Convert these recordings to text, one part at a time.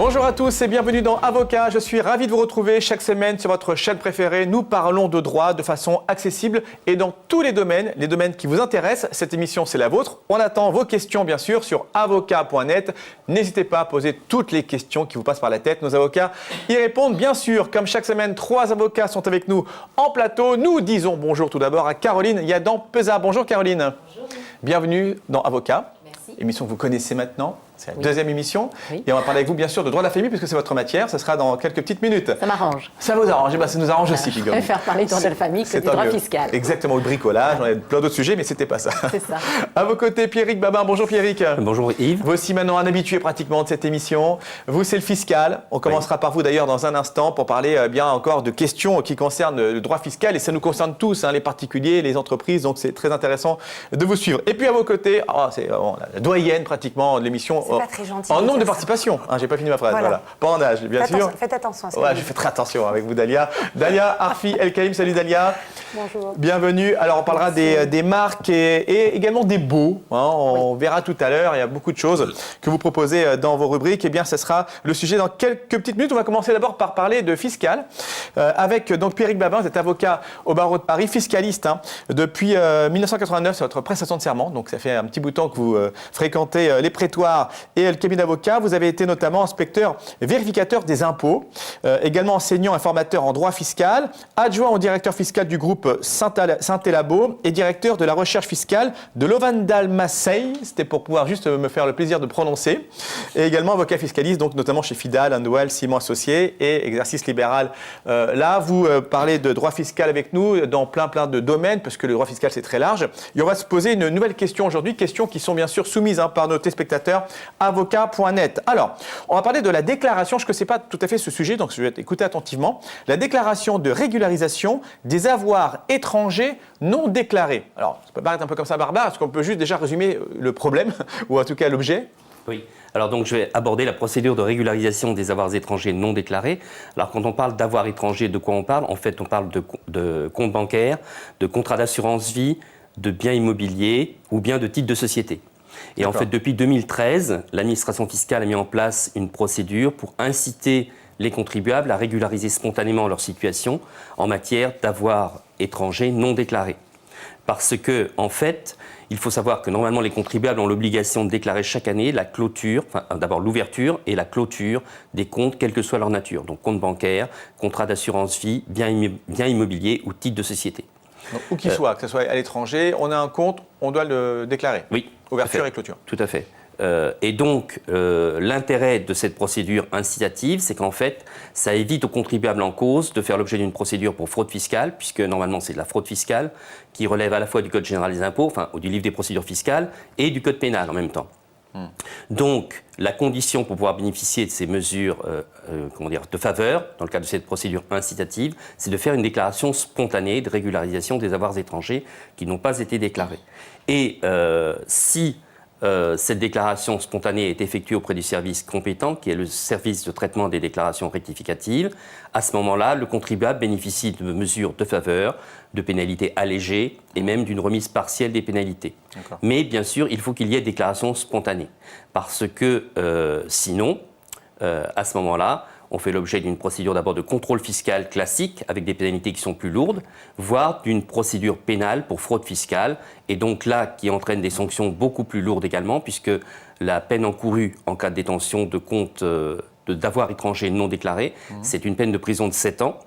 Bonjour à tous et bienvenue dans Avocat. Je suis ravi de vous retrouver chaque semaine sur votre chaîne préférée. Nous parlons de droit de façon accessible et dans tous les domaines qui vous intéressent. Cette émission, c'est la vôtre. On attend vos questions, bien sûr, sur avocat.net. N'hésitez pas à poser toutes les questions qui vous passent par la tête. Nos avocats y répondent, bien sûr. Comme chaque semaine, 3 avocats sont avec nous en plateau. Nous disons bonjour tout d'abord à Caroline Yadan-Peza. Bonjour Caroline. Bonjour. Bienvenue dans Avocat. Merci. Émission que vous connaissez maintenant. C'est la deuxième émission. Oui. Et on va parler avec vous, bien sûr, de droit de la famille, puisque c'est votre matière. Ce sera dans quelques petites minutes. Ça m'arrange. Ça vous arrange. Ça nous arrange aussi, Je figurez-vous. préfère parler de droit de la famille que C'est du tant droit mieux. fiscal. Exactement, le bricolage. On a plein d'autres sujets, mais c'était pas ça. C'est ça. À vos côtés, Pierrick Babin. Bonjour Pierrick. Bonjour Yves. Vous aussi maintenant un habitué pratiquement de cette émission. Vous, c'est le fiscal. On commencera par vous d'ailleurs dans un instant pour parler bien encore de questions qui concernent le droit fiscal. Et ça nous concerne tous, les particuliers, les entreprises. Donc c'est très intéressant de vous suivre. Et puis à vos côtés, c'est la doyenne pratiquement de l'émission C'est pas très gentil en de nombre de dire ça. participation. J'ai pas fini ma phrase. Voilà. Pas en âge, bien sûr. Faites attention à ce que Ouais, vous je dites. fais très attention avec vous, Dalia. Dalia Arfi El Kaïm, salut Dalia. Bonjour. Bienvenue. Alors, on parlera des marques et également des baux. On verra tout à l'heure. Il y a beaucoup de choses que vous proposez dans vos rubriques. Eh bien, ce sera le sujet dans quelques petites minutes. On va commencer d'abord par parler de fiscal avec donc Pierrick Babin, vous êtes avocat au barreau de Paris, fiscaliste depuis 1989. C'est votre prestation de serment. Donc, ça fait un petit bout de temps que vous fréquentez les prétoires et le cabinet d'avocat. Vous avez été notamment inspecteur vérificateur des impôts, également enseignant et formateur en droit fiscal, adjoint au directeur fiscal du groupe Saint-Elabo et directeur de la recherche fiscale de Lovendal Massey. C'était pour pouvoir juste me faire le plaisir de prononcer. Et également avocat fiscaliste, donc notamment chez Fidal, Andwell, Simon Associés et exercice libéral. Là, vous parlez de droit fiscal avec nous dans plein de domaines, parce que le droit fiscal, c'est très large. Et on va se poser une nouvelle question aujourd'hui, questions qui sont bien sûr soumises par nos téléspectateurs, avocat.net. Alors, on va parler de la déclaration. Je ne connaissais pas tout à fait ce sujet, donc je vais écouter attentivement. La déclaration de régularisation des avoirs étrangers non déclarés. Alors, ça peut paraître un peu comme ça barbare. Est-ce qu'on peut juste déjà résumer le problème, ou en tout cas l'objet ? Oui. Alors donc je vais aborder la procédure de régularisation des avoirs étrangers non déclarés. Alors quand on parle d'avoirs étrangers, de quoi on parle ? En fait, on parle de comptes bancaires, de contrats d'assurance vie, de biens immobiliers ou bien de titres de société. Et en fait, depuis 2013, l'administration fiscale a mis en place une procédure pour inciter les contribuables à régulariser spontanément leur situation en matière d'avoirs étrangers non déclarés. Parce que, en fait, il faut savoir que normalement les contribuables ont l'obligation de déclarer chaque année la clôture, d'abord l'ouverture et la clôture des comptes, quelle que soit leur nature. Donc compte bancaire, contrat d'assurance vie, bien immobilier ou titre de société. Donc, où qu'il soit, que ce soit à l'étranger, on a un compte, on doit le déclarer. Oui. Ouverture et clôture. Tout à fait. Et donc, l'intérêt de cette procédure incitative, c'est qu'en fait, ça évite aux contribuables en cause de faire l'objet d'une procédure pour fraude fiscale, puisque normalement, c'est de la fraude fiscale qui relève à la fois du Code général des impôts, ou du livre des procédures fiscales, et du Code pénal en même temps. Donc, la condition pour pouvoir bénéficier de ces mesures de faveur, dans le cadre de cette procédure incitative, c'est de faire une déclaration spontanée de régularisation des avoirs étrangers qui n'ont pas été déclarés. Et si cette déclaration spontanée est effectuée auprès du service compétent, qui est le service de traitement des déclarations rectificatives, à ce moment-là, le contribuable bénéficie de mesures de faveur, de pénalités allégées et même d'une remise partielle des pénalités. Mais bien sûr, il faut qu'il y ait déclaration spontanée, parce que sinon, à ce moment-là, on fait l'objet d'une procédure d'abord de contrôle fiscal classique avec des pénalités qui sont plus lourdes, voire d'une procédure pénale pour fraude fiscale, et donc là qui entraîne des sanctions beaucoup plus lourdes également, puisque la peine encourue en cas de détention de comptes d'avoirs étrangers non déclarés, c'est une peine de prison de 7 ans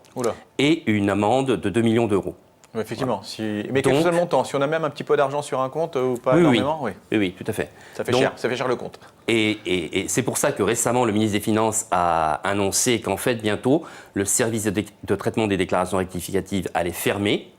et une amende de 2 millions d'euros. Effectivement. Mais quel que soit le montant, si on a même un petit peu d'argent sur un compte ou pas énormément, oui, tout à fait. Ça fait cher le compte. Et c'est pour ça que récemment, le ministre des Finances a annoncé qu'en fait, bientôt, le service de traitement des déclarations rectificatives allait fermer,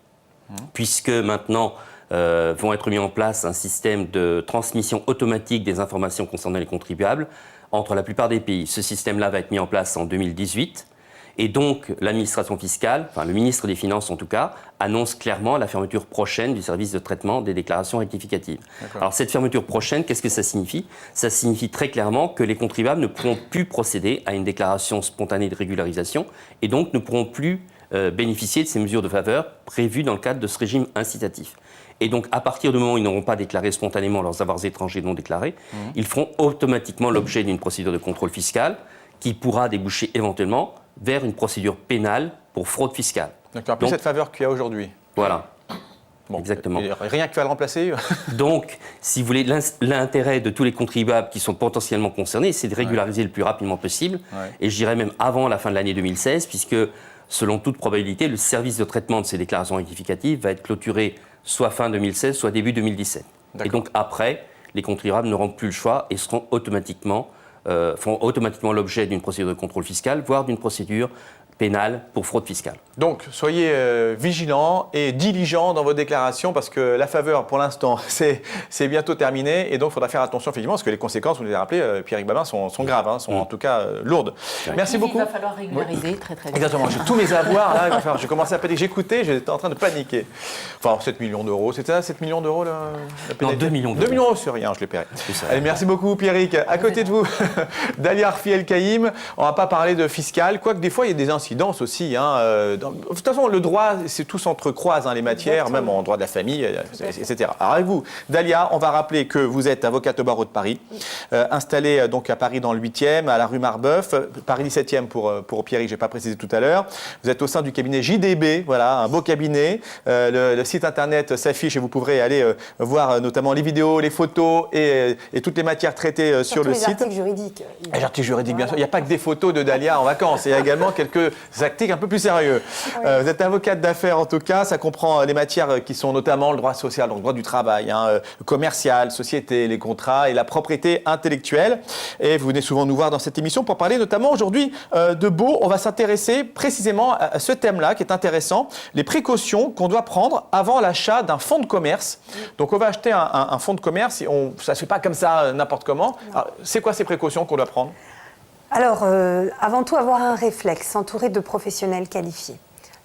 puisque maintenant vont être mis en place un système de transmission automatique des informations concernant les contribuables entre la plupart des pays. Ce système-là va être mis en place en 2018. Et donc, l'administration fiscale, le ministre des Finances en tout cas, annonce clairement la fermeture prochaine du service de traitement des déclarations rectificatives. Alors, cette fermeture prochaine, qu'est-ce que ça signifie ? Ça signifie très clairement que les contribuables ne pourront plus procéder à une déclaration spontanée de régularisation et donc ne pourront plus bénéficier de ces mesures de faveur prévues dans le cadre de ce régime incitatif. Et donc, à partir du moment où ils n'auront pas déclaré spontanément leurs avoirs étrangers non déclarés, ils feront automatiquement l'objet d'une procédure de contrôle fiscal qui pourra déboucher éventuellement vers une procédure pénale pour fraude fiscale. D'accord, plus cette faveur qu'il y a aujourd'hui. Voilà. Bon, exactement. Rien qui va le remplacer. Donc, si vous voulez, l'intérêt de tous les contribuables qui sont potentiellement concernés, c'est de régulariser le plus rapidement possible. Ouais. Et je dirais même avant la fin de l'année 2016, puisque, selon toute probabilité, le service de traitement de ces déclarations rectificatives va être clôturé soit fin 2016, soit début 2017. Et donc, après, les contribuables n'auront plus le choix et feront automatiquement l'objet d'une procédure de contrôle fiscal, voire d'une procédure pénale pour fraude fiscale. Donc, soyez vigilants et diligents dans vos déclarations parce que la faveur, pour l'instant, c'est bientôt terminé et donc il faudra faire attention effectivement parce que les conséquences, vous les avez rappelé, Pierrick Babin, sont graves, sont en tout cas lourdes. Merci beaucoup. Il va falloir régulariser très très vite. Exactement, j'ai tous mes avoirs là, il va falloir, j'ai commencé à paniquer, j'écoutais, j'étais en train de paniquer. Enfin, 7 millions d'euros, c'était ça, 7 millions d'euros la pénalité? Non, 2 millions d'euros. 2 millions d'euros, c'est rien, je les paierai. Allez, merci beaucoup Pierrick. À côté de vous, Dalia Arfi El-Kaïm, on ne va pas parler de fiscal, quoique des fois il y a des incidences aussi. De toute façon, le droit, c'est tout s'entrecroise, les matières, même en droit de la famille, etc. Alors avec vous, Dalia, on va rappeler que vous êtes avocate au barreau de Paris, installée donc à Paris dans le 8e, à la rue Marbeuf, Paris 17e pour Pierrick, je n'ai pas précisé tout à l'heure. Vous êtes au sein du cabinet JDB, voilà, un beau cabinet. Le site internet s'affiche et vous pourrez aller voir notamment les vidéos, les photos et toutes les matières traitées sur le site. Les articles juridiques. Les articles juridiques, bien sûr. Il n'y a pas que des photos de Dalia en vacances, il y a également quelques articles un peu plus sérieux. Oui. Vous êtes avocate d'affaires en tout cas, ça comprend les matières qui sont notamment le droit social, donc le droit du travail, commercial, société, les contrats et la propriété intellectuelle. Et vous venez souvent nous voir dans cette émission pour parler notamment aujourd'hui de Beau. On va s'intéresser précisément à ce thème-là qui est intéressant, les précautions qu'on doit prendre avant l'achat d'un fonds de commerce. Donc on va acheter un fonds de commerce et ça ne se fait pas comme ça n'importe comment. C'est quoi ces précautions qu'on doit prendre ? Alors, avant tout, avoir un réflexe, s'entourer de professionnels qualifiés.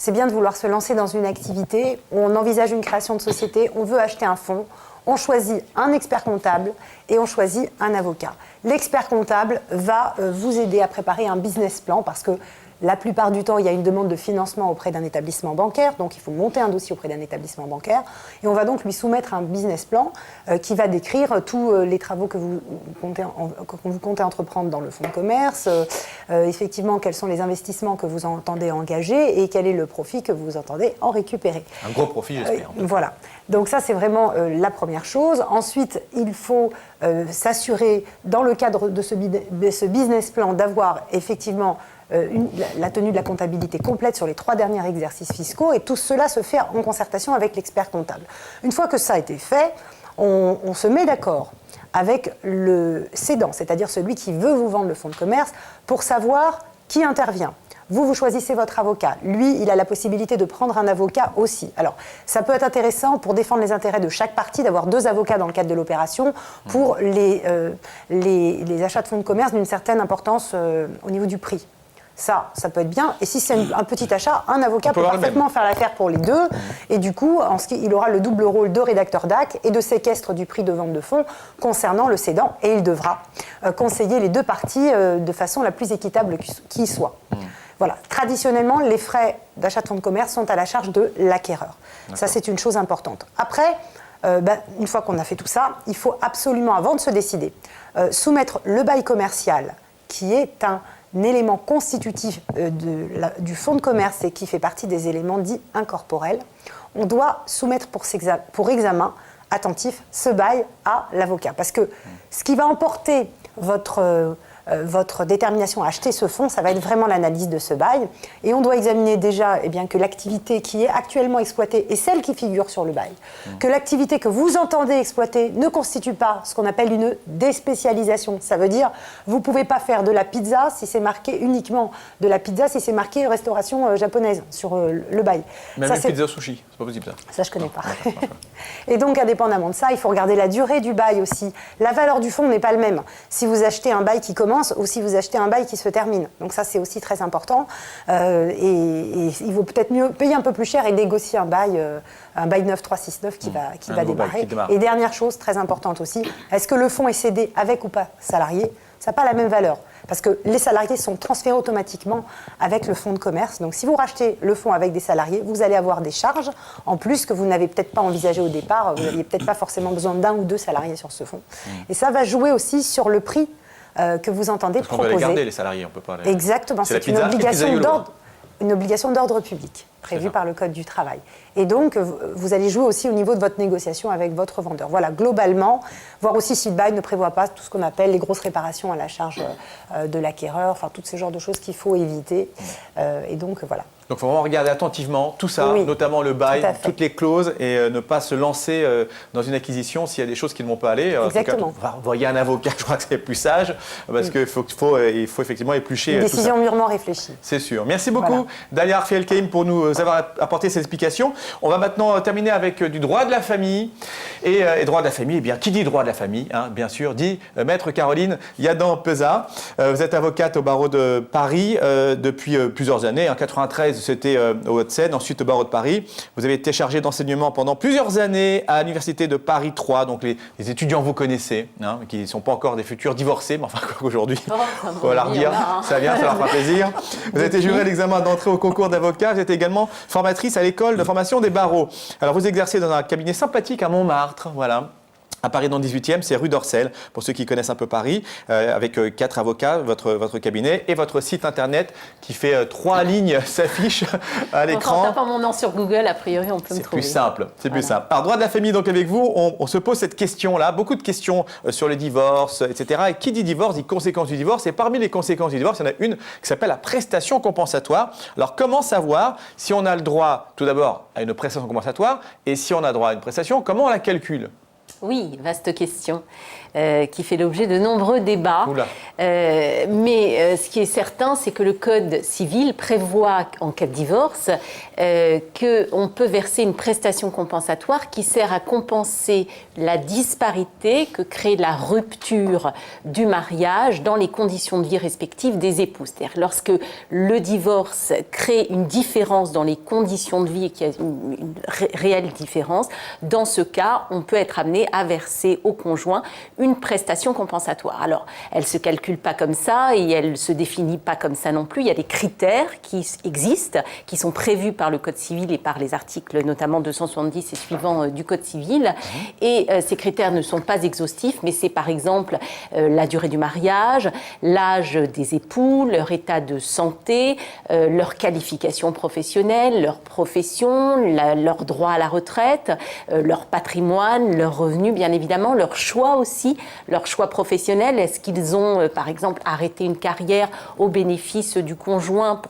C'est bien de vouloir se lancer dans une activité, on envisage une création de société, on veut acheter un fonds, on choisit un expert comptable et on choisit un avocat. L'expert comptable va vous aider à préparer un business plan parce que la plupart du temps, il y a une demande de financement auprès d'un établissement bancaire, donc il faut monter un dossier auprès d'un établissement bancaire et on va donc lui soumettre un business plan qui va décrire tous les travaux que vous comptez entreprendre dans le fonds de commerce, effectivement quels sont les investissements que vous entendez engager et quel est le profit que vous entendez en récupérer. Un gros profit, j'espère. Voilà. Donc ça, c'est vraiment la première chose. Ensuite, il faut s'assurer, dans le cadre de ce business plan, d'avoir effectivement la tenue de la comptabilité complète sur les 3 derniers exercices fiscaux et tout cela se fait en concertation avec l'expert comptable. Une fois que ça a été fait, on se met d'accord avec le cédant, c'est-à-dire celui qui veut vous vendre le fonds de commerce, pour savoir qui intervient. Vous choisissez votre avocat. Lui, il a la possibilité de prendre un avocat aussi. Alors, ça peut être intéressant pour défendre les intérêts de chaque partie, d'avoir 2 avocats dans le cadre de l'opération pour les achats de fonds de commerce d'une certaine importance au niveau du prix. Ça peut être bien. Et si c'est un petit achat, un avocat peut parfaitement faire l'affaire pour les 2. Et du coup, il aura le double rôle de rédacteur d'AC et de séquestre du prix de vente de fonds concernant le cédant. Et il devra conseiller les 2 parties de façon la plus équitable qui soit. Voilà. Traditionnellement, les frais d'achat de fonds de commerce sont à la charge de l'acquéreur. Ça, c'est une chose importante. Après, une fois qu'on a fait tout ça, il faut absolument, avant de se décider, soumettre le bail commercial, qui est un élément constitutif du fonds de commerce et qui fait partie des éléments dits incorporels. On doit soumettre pour examen attentif ce bail à l'avocat. Parce que ce qui va emporter votre détermination à acheter ce fonds, ça va être vraiment l'analyse de ce bail. Et on doit examiner déjà que l'activité qui est actuellement exploitée est celle qui figure sur le bail. Que l'activité que vous entendez exploiter ne constitue pas ce qu'on appelle une déspécialisation. Ça veut dire, vous ne pouvez pas faire de la pizza si c'est marqué uniquement de la pizza, si c'est marqué restauration japonaise sur le bail. Même une pizza sushi, c'est pas possible ça. Ça, je connais pas. Et donc, indépendamment de ça, il faut regarder la durée du bail aussi. La valeur du fonds n'est pas le même. Si vous achetez un bail qui commence ou si vous achetez un bail qui se termine. Donc ça, c'est aussi très important. Et il vaut peut-être mieux payer un peu plus cher et négocier un bail 9369 qui va démarrer. Et dernière chose très importante aussi, est-ce que le fonds est cédé avec ou pas salarié ? Ça n'a pas la même valeur. Parce que les salariés sont transférés automatiquement avec le fonds de commerce. Donc si vous rachetez le fonds avec des salariés, vous allez avoir des charges en plus que vous n'avez peut-être pas envisagées au départ. Vous n'aviez peut-être pas forcément besoin d'1 ou 2 salariés sur ce fonds. Et ça va jouer aussi sur le prix que vous entendez Parce qu'on doit proposer. les garder, les salariés, on peut pas les... Exactement, C'est la c'est une pizza et obligation pizzaïolo. d'ordre. Une obligation d'ordre public prévue par le Code du travail. Et donc, vous allez jouer aussi au niveau de votre négociation avec votre vendeur. Voilà, globalement, voir aussi si le bail ne prévoit pas tout ce qu'on appelle les grosses réparations à la charge de l'acquéreur, enfin, tous ces genres de choses qu'il faut éviter. Et donc, voilà. Donc il faut vraiment regarder attentivement tout ça, Oui, notamment le bail, tout à fait. toutes les clauses, et ne pas se lancer dans une acquisition s'il y a des choses qui ne vont pas aller. Exactement. En tout cas, voyez un avocat, je crois que c'est plus sage, parce qu'il faut effectivement éplucher Une tout ça. décision mûrement réfléchie. C'est sûr. Merci beaucoup, Voilà. Dalia Arfi-Elkaïm, pour nous avoir apporté ces explications. On va maintenant terminer avec du droit de la famille. Et droit de la famille, eh bien, qui dit droit de la famille, hein, bien sûr, dit Maître Caroline Yadan-Peza. Vous êtes avocate au barreau de Paris depuis plusieurs années. En 93, c'était au Hauts-de-Seine, ensuite au barreau de Paris. Vous avez été chargée d'enseignement pendant plusieurs années à l'université de Paris 3. Donc les étudiants vous connaissez, hein, qui ne sont pas encore des futurs divorcés, mais enfin qu'aujourd'hui, Oh, ça on va leur me dire, revient, hein. ça vient, ça leur fera plaisir. Vous avez été jurée à l'examen d'entrée au concours d'avocat. Vous êtes également formatrice à l'école de formation des barreaux. Alors vous exercez dans un cabinet sympathique à Montmartre, voilà. À Paris dans le 18e, c'est rue d'Orsel, pour ceux qui connaissent un peu Paris, avec 4 avocats, votre cabinet, et votre site internet qui fait 3 lignes s'affiche à En l'écran. tapant mon nom sur Google, a priori, on peut me C'est trouver. plus simple, c'est plus Voilà. simple. Alors, droit de la famille, donc avec vous, on se pose cette question-là, beaucoup de questions sur le divorce, etc. Et qui dit divorce, dit conséquences du divorce. Et parmi les conséquences du divorce, il y en a une qui s'appelle la prestation compensatoire. Alors, comment savoir si on a le droit, tout d'abord, à une prestation compensatoire, et si on a droit à une prestation, comment on la calcule? Oui, vaste question qui fait l'objet de nombreux débats. Oula. Mais ce qui est certain, c'est que le Code civil prévoit, en cas de divorce, qu'on peut verser une prestation compensatoire qui sert à compenser la disparité que crée la rupture du mariage dans les conditions de vie respectives des époux. C'est-à-dire lorsque le divorce crée une différence dans les conditions de vie et qu'il y a une réelle différence, dans ce cas, on peut être amené à verser au conjoint une prestation compensatoire. Alors, elle ne se calcule pas comme ça et elle ne se définit pas comme ça non plus. Il y a des critères qui existent, qui sont prévus par le Code civil et par les articles notamment 270 et suivants du Code civil. Et ces critères ne sont pas exhaustifs, mais c'est par exemple la durée du mariage, l'âge des époux, leur état de santé, leur qualification professionnelle, leur profession, leur droit à la retraite, leur patrimoine, leurs revenus, bien évidemment, leur choix aussi, leur choix professionnel. Est-ce qu'ils ont, par exemple, arrêté une carrière au bénéfice du conjoint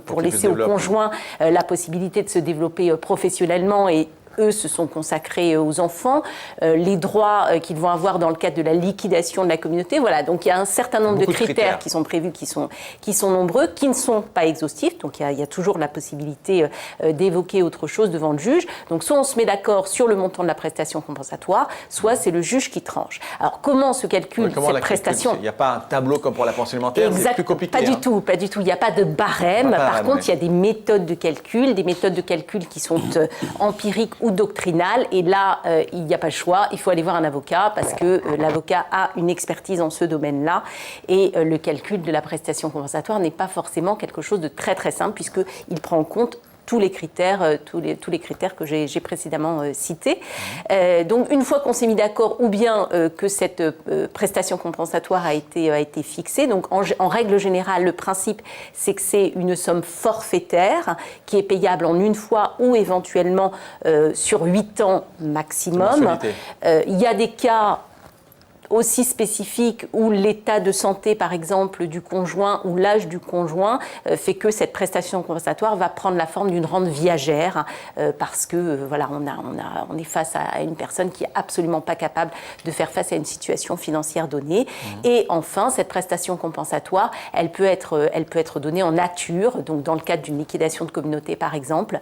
pour laisser au conjoint la possibilité de se développer professionnellement et eux se sont consacrés aux enfants, les droits qu'ils vont avoir dans le cadre de la liquidation de la communauté. Voilà, donc il y a un certain nombre de critères qui sont prévus, qui sont nombreux, qui ne sont pas exhaustifs. Donc il y a toujours la possibilité d'évoquer autre chose devant le juge. Donc soit on se met d'accord sur le montant de la prestation compensatoire, soit c'est le juge qui tranche. Alors comment se calcule cette prestation ? Il n'y a pas un tableau comme pour la pension alimentaire, c'est plus compliqué. Pas du tout, pas du tout. Il n'y a pas de barème. Par contre, il y a des méthodes de calcul, qui sont empiriques ou doctrinales. Et là, il n'y a pas le choix. Il faut aller voir un avocat parce que l'avocat a une expertise en ce domaine-là. Et le calcul de la prestation compensatoire n'est pas forcément quelque chose de très très simple puisqu'il prend en compte tous les critères que j'ai précédemment cités. Donc, une fois qu'on s'est mis d'accord, ou bien que cette prestation compensatoire a été fixée, donc en règle générale, le principe, c'est que c'est une somme forfaitaire qui est payable en une fois ou éventuellement sur 8 ans maximum. Il y a des cas aussi spécifique où l'état de santé, par exemple, du conjoint ou l'âge du conjoint fait que cette prestation compensatoire va prendre la forme d'une rente viagère parce que voilà, on est face à une personne qui est absolument pas capable de faire face à une situation financière donnée. Et enfin, cette prestation compensatoire, elle peut être donnée en nature. Donc, dans le cadre d'une liquidation de communauté, par exemple,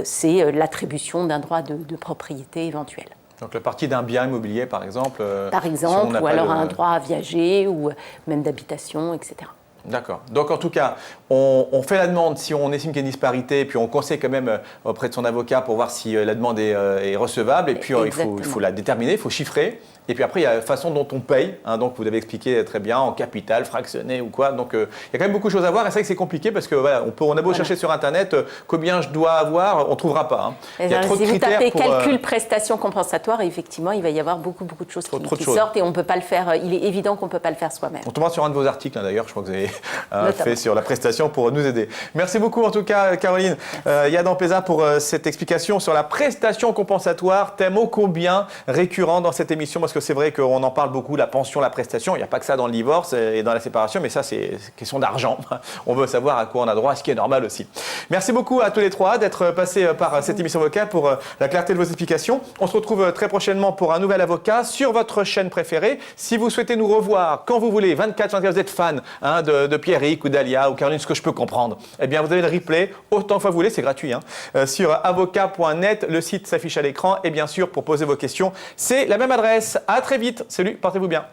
c'est l'attribution d'un droit de propriété éventuel. Donc le parti d'un bien immobilier, par exemple. Ou alors un droit à viager ou même d'habitation, etc. D'accord. Donc en tout cas, on fait la demande si on estime qu'il y a une disparité, puis on conseille quand même auprès de son avocat pour voir si la demande est recevable. Et puis il faut la déterminer, il faut chiffrer. Et puis après, il y a la façon dont on paye. Donc vous l'avez expliqué très bien, en capital, fractionné ou quoi. Donc il y a quand même beaucoup de choses à voir. Et c'est vrai que c'est compliqué parce que voilà, on a beau chercher sur Internet combien je dois avoir, on ne trouvera pas. Il y a trop de critères. Si vous tapez calcul prestation compensatoire, effectivement, il va y avoir beaucoup de choses qui sortent et on peut pas le faire. Il est évident qu'on ne peut pas le faire soi-même. On tombera sur un de vos articles d'ailleurs, je crois que vous avez fait sur la prestation pour nous aider. Merci beaucoup en tout cas Caroline Yadan Peza pour cette explication sur la prestation compensatoire, thème ô combien récurrent dans cette émission parce que c'est vrai qu'on en parle beaucoup, la pension, la prestation, il n'y a pas que ça dans le divorce et dans la séparation, mais ça c'est question d'argent. On veut savoir à quoi on a droit, ce qui est normal aussi. Merci beaucoup à tous les trois d'être passés par cette émission vocale pour la clarté de vos explications. On se retrouve très prochainement pour un nouvel avocat sur votre chaîne préférée. Si vous souhaitez nous revoir quand vous voulez, 24/24, vous êtes fan de Pierrick ou d'Alia ou Caroline, ce que je peux comprendre, eh bien vous avez le replay autant de fois que vous voulez, c'est gratuit, sur avocat.net, le site s'affiche à l'écran et bien sûr pour poser vos questions, c'est la même adresse. À très vite, salut, portez-vous bien.